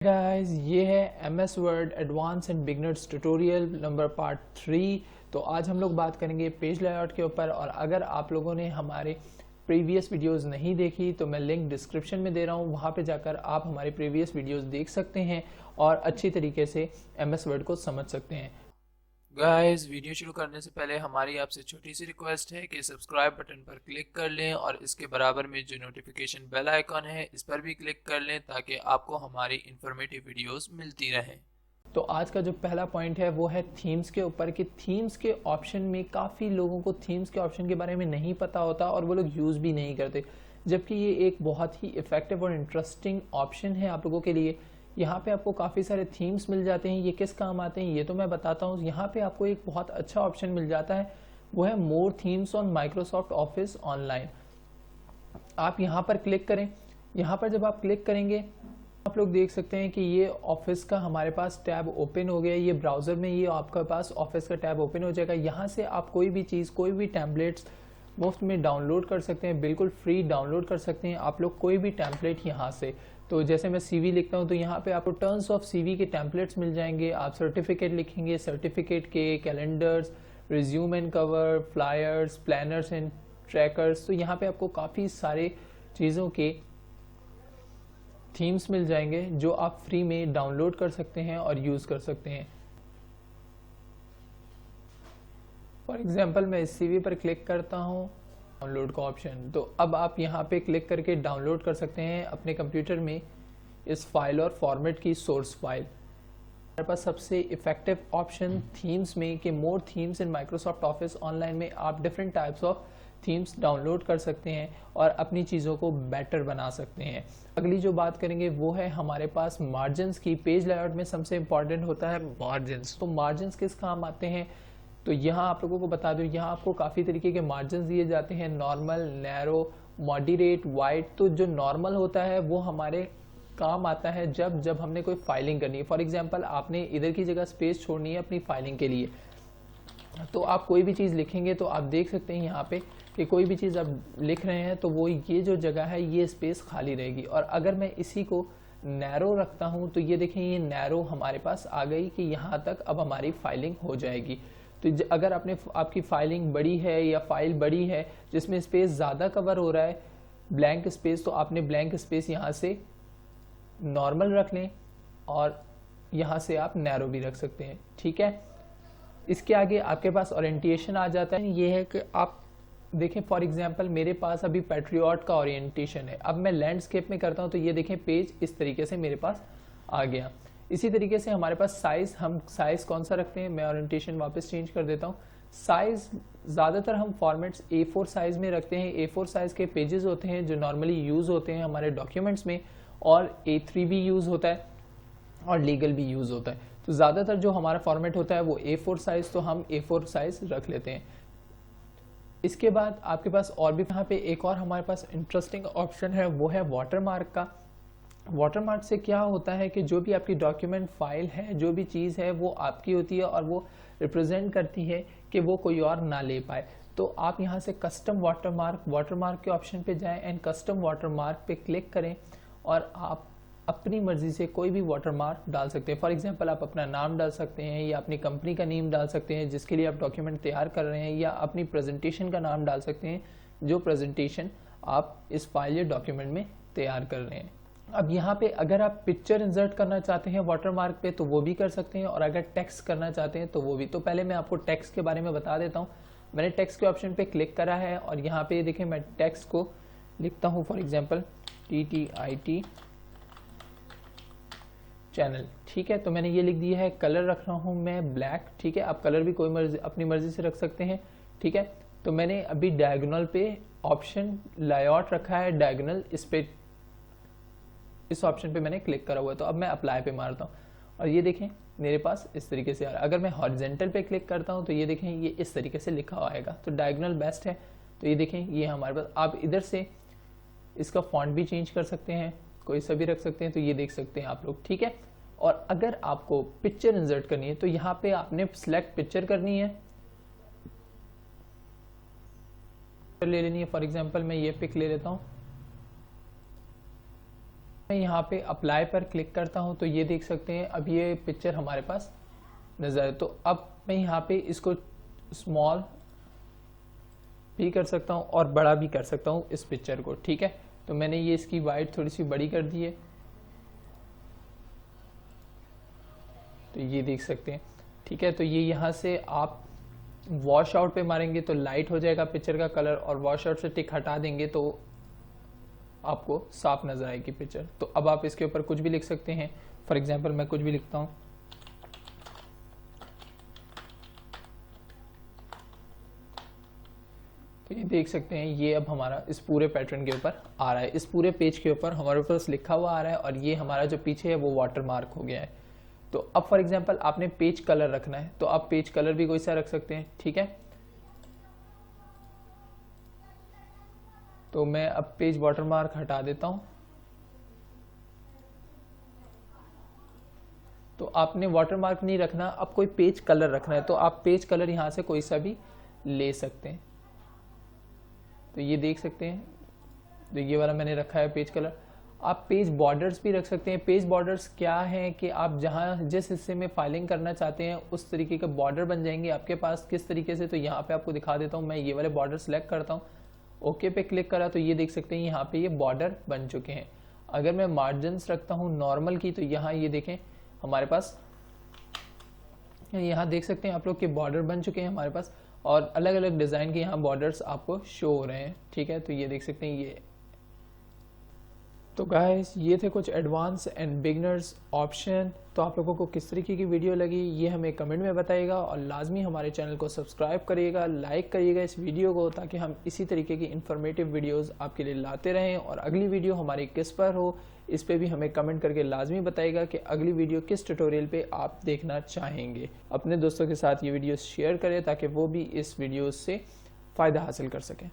Guys, ये है MS word advance and beginners tutorial number part 3। तो आज हम लोग बात करेंगे पेज लेआउट के ऊपर। और अगर आप लोगों ने हमारे प्रीवियस वीडियोस नहीं देखी तो मैं लिंक डिस्क्रिप्शन में दे रहा हूँ, वहाँ पे जाकर आप हमारे प्रीवियस वीडियोस देख सकते हैं और अच्छी तरीके से MS वर्ड को समझ सकते हैं। गाइस, वीडियो शुरू करने से पहले हमारी आपसे छोटी सी रिक्वेस्ट है कि सब्सक्राइब बटन पर क्लिक कर लें और इसके बराबर में जो नोटिफिकेशन बेल आइकॉन है इस पर भी क्लिक कर लें ताकि आपको हमारी इंफॉर्मेटिव वीडियोस मिलती रहें। तो आज का जो पहला पॉइंट है वो है थीम्स के ऊपर कि थीम्स के ऑप्शन में काफ़ी लोगों को थीम्स के ऑप्शन के बारे में नहीं पता होता और वो लोग यूज़ भी नहीं करते, जबकि ये एक बहुत ही इफ़ेक्टिव और इंटरेस्टिंग ऑप्शन है आप लोगों के लिए। यहाँ पे आपको काफ़ी सारे थीम्स मिल जाते हैं। ये किस काम आते हैं ये तो मैं बताता हूँ। यहाँ पे आपको एक बहुत अच्छा ऑप्शन मिल जाता है, वो है more themes on Microsoft Office online. आप यहाँ पर क्लिक करें। यहाँ पर जब आप क्लिक करेंगे आप लोग देख सकते हैं कि ये ऑफिस का हमारे पास टैब ओपन हो गया। ये ब्राउज़र में ये आपके पास ऑफिस का टैब ओपन हो जाएगा। यहाँ से आप कोई भी चीज़, कोई भी टेम्पलेट्स मुफ्त में डाउनलोड कर सकते हैं, बिल्कुल फ्री डाउनलोड कर सकते हैं आप लोग कोई भी टेम्पलेट यहाँ से। तो जैसे मैं CV लिखता हूँ तो यहाँ पे आपको टर्म्स ऑफ CV के टेम्पलेट्स मिल जाएंगे। आप सर्टिफिकेट लिखेंगे, सर्टिफिकेट के calendars, resume and cover, flyers, planners and trackers. तो यहाँ पे आपको काफ़ी सारे चीज़ों के थीम्स मिल जाएंगे जो आप फ्री में डाउनलोड कर सकते हैं और यूज़ कर सकते हैं। फॉर एग्जाम्पल मैं इस CV पर क्लिक करता हूँ, डाउनलोड का ऑप्शन। तो अब आप यहाँ पे क्लिक करके डाउनलोड कर सकते हैं अपने कंप्यूटर में इस फाइल और फॉर्मेट की सोर्स फाइल। हमारे पास सबसे इफेक्टिव ऑप्शन थीम्स में कि more themes in Microsoft Office online में आप different types of themes download कर सकते हैं और अपनी चीज़ों को बेटर बना सकते हैं। अगली जो बात करेंगे वो है हमारे पास मार्जिन्स की। पेज लेआउट में सबसे इंपॉर्टेंट होता है मार्जिन्स। तो मार्जिन्स किस काम आते हैं तो यहाँ आप लोगों को बता दूं, यहाँ आपको काफ़ी तरीके के मार्जिन दिए जाते हैं, नॉर्मल, नैरो, मॉडरेट, वाइड। तो जो नॉर्मल होता है वो हमारे काम आता है जब जब हमने कोई फाइलिंग करनी है। फॉर एग्जांपल आपने इधर की जगह स्पेस छोड़नी है अपनी फाइलिंग के लिए, तो आप कोई भी चीज़ लिखेंगे तो आप देख सकते हैं यहाँ पे कि कोई भी चीज़ आप लिख रहे हैं तो वो ये जो जगह है ये स्पेस खाली रहेगी। और अगर मैं इसी को नैरो रखता हूँ तो ये देखें, ये नैरो हमारे पास आ गई कि यहाँ तक अब हमारी फाइलिंग हो जाएगी। तो अगर आपकी फाइलिंग बड़ी है या फाइल बड़ी है जिसमें स्पेस ज़्यादा कवर हो रहा है, ब्लैंक स्पेस, तो आपने ब्लैंक स्पेस यहाँ से नॉर्मल रख लें और यहाँ से आप नैरो भी रख सकते हैं। ठीक है, इसके आगे आपके पास ओरिएंटेशन आ जाता है। ये है कि आप देखें, फॉर एग्जांपल मेरे पास अभी पैट्रियट का ओरिएंटेशन है। अब मैं लैंडस्केप में करता हूँ तो ये देखें पेज इस तरीके से मेरे पास आ गया। इसी तरीके से हमारे पास साइज़, हम साइज़ कौन सा रखते हैं, मैं ओरिएंटेशन वापस चेंज कर देता हूँ। साइज़ ज़्यादातर हम फॉर्मेट्स A4 साइज़ में रखते हैं। A4 साइज़ के पेजेस होते हैं जो नॉर्मली यूज़ होते हैं हमारे डॉक्यूमेंट्स में, और A3 भी यूज़ होता है और लीगल भी यूज़ होता है। तो ज़्यादातर जो हमारा फॉर्मेट होता है वो A4 साइज़, तो हम A4 साइज़ रख लेते हैं। इसके बाद आपके पास और भी यहाँ पे एक और हमारे पास इंटरेस्टिंग ऑप्शन है, वो है वाटरमार्क का। वाटरमार्क से क्या होता है कि जो भी आपकी डॉक्यूमेंट फाइल है, जो भी चीज़ है वो आपकी होती है और वो रिप्रेजेंट करती है कि वो कोई और ना ले पाए। तो आप यहाँ से कस्टम वाटरमार्क के ऑप्शन पे जाएं एंड कस्टम वाटरमार्क पे क्लिक करें और आप अपनी मर्जी से कोई भी वाटरमार्क डाल सकते हैं। फॉर एग्जांपल आप अपना नाम डाल सकते हैं या अपनी कंपनी का नेम डाल सकते हैं जिसके लिए आप डॉक्यूमेंट तैयार कर रहे हैं, या अपनी प्रेजेंटेशन का नाम डाल सकते हैं जो प्रेजेंटेशन आप इस फाइल या डॉक्यूमेंट में तैयार कर रहे हैं। अब यहाँ पे अगर आप पिक्चर इंसर्ट करना चाहते हैं वाटरमार्क पे तो वो भी कर सकते हैं, और अगर टेक्स्ट करना चाहते हैं तो वो भी। तो पहले मैं आपको टेक्स्ट के बारे में बता देता हूँ। मैंने टेक्स्ट के ऑप्शन पे क्लिक करा है और यहाँ पे देखें मैं टेक्स्ट को लिखता हूँ, फॉर एग्जाम्पल TTIT चैनल। ठीक है, तो मैंने ये लिख दिया है। कलर रख रहा हूँ मैं ब्लैक। ठीक है, आप कलर भी कोई मर्जी अपनी मर्जी से रख सकते हैं। ठीक है, तो मैंने अभी डायगोनल पे ऑप्शन लेआउट रखा है, डायगोनल, इस ऑप्शन पे मैंने क्लिक करा हुआ है। तो अब मैं अप्लाई पे मारता हूँ और ये देखें मेरे पास इस तरीके से आ रहा है। अगर मैं हॉरिजॉन्टल पे क्लिक करता हूँ तो ये देखें ये इस तरीके से लिखा हुआ आएगा। तो डायगोनल बेस्ट है। तो ये देखें ये हमारे पास, आप इधर से इसका फॉन्ट भी चेंज कर सकते हैं, कोई सा भी रख सकते हैं। तो ये देख सकते हैं आप लोग। ठीक है, और अगर आपको पिक्चर इंसर्ट करनी है तो यहाँ पे आपने सिलेक्ट पिक्चर करनी है, ले लेनी है। फॉर एग्जांपल मैं ये पिक ले लेता हूँ। मैं यहाँ पे अप्लाई पर क्लिक करता हूँ तो ये देख सकते हैं अब ये पिक्चर हमारे पास नज़र है। तो अब मैं यहाँ पे इसको स्मॉल भी कर सकता हूँ और बड़ा भी कर सकता हूँ इस पिक्चर को, ठीक है। तो मैंने ये इसकी वाइट थोड़ी सी बड़ी कर दी है, तो ये देख सकते हैं, ठीक है। तो ये यहाँ से आप वॉश आउट पे मारेंगे तो लाइट हो जाएगा पिक्चर का कलर, और वॉश आउट से टिक हटा देंगे तो आपको साफ नजर आएगी पिक्चर। तो अब आप इसके ऊपर कुछ भी लिख सकते हैं। फॉर एग्जांपल मैं कुछ भी लिखता हूँ, तो ये देख सकते हैं ये अब हमारा इस पूरे पैटर्न के ऊपर आ रहा है, इस पूरे पेज के ऊपर हमारे पास लिखा हुआ आ रहा है, और ये हमारा जो पीछे है वो वाटर मार्क हो गया है। तो अब फॉर एग्जांपल आपने पेज कलर रखना है तो आप पेज कलर भी कोई सा रख सकते हैं, ठीक है। तो मैं अब पेज वाटरमार्क हटा देता हूं। तो आपने वाटरमार्क नहीं रखना, अब कोई पेज कलर रखना है तो आप पेज कलर यहां से कोई सा भी ले सकते हैं। तो ये देख सकते हैं, तो ये वाला मैंने रखा है पेज कलर। आप पेज बॉर्डर्स भी रख सकते हैं। पेज बॉर्डर्स क्या है कि आप जहां जिस हिस्से में फाइलिंग करना चाहते हैं उस तरीके के बॉर्डर बन जाएंगे आपके पास। किस तरीके से, तो यहाँ पे आपको दिखा देता हूँ। मैं ये वाले बॉर्डर सेलेक्ट करता हूँ, ओके पे क्लिक करा तो ये देख सकते हैं यहाँ पे ये बॉर्डर बन चुके हैं। अगर मैं मार्जिन्स रखता हूँ नॉर्मल की तो यहाँ ये देखें हमारे पास, यहाँ देख सकते हैं आप लोग के बॉर्डर बन चुके हैं हमारे पास, और अलग अलग डिज़ाइन के यहाँ बॉर्डर्स आपको शो हो रहे हैं, ठीक है। तो ये देख सकते हैं ये। तो गाइस ये थे कुछ एडवांस एंड बिगनर्स ऑप्शन। तो आप लोगों को किस तरीके की वीडियो लगी ये हमें कमेंट में बताइएगा, और लाजमी हमारे चैनल को सब्सक्राइब करिएगा, लाइक करिएगा इस वीडियो को, ताकि हम इसी तरीके की इंफॉर्मेटिव वीडियोस आपके लिए लाते रहें। और अगली वीडियो हमारी किस पर हो इस पे भी हमें कमेंट करके लाजमी बताइएगा कि अगली वीडियो किस ट्यूटोरियल पे आप देखना चाहेंगे। अपने दोस्तों के साथ ये वीडियो शेयर करें ताकि वो भी इस वीडियो से फ़ायदा हासिल कर सकें।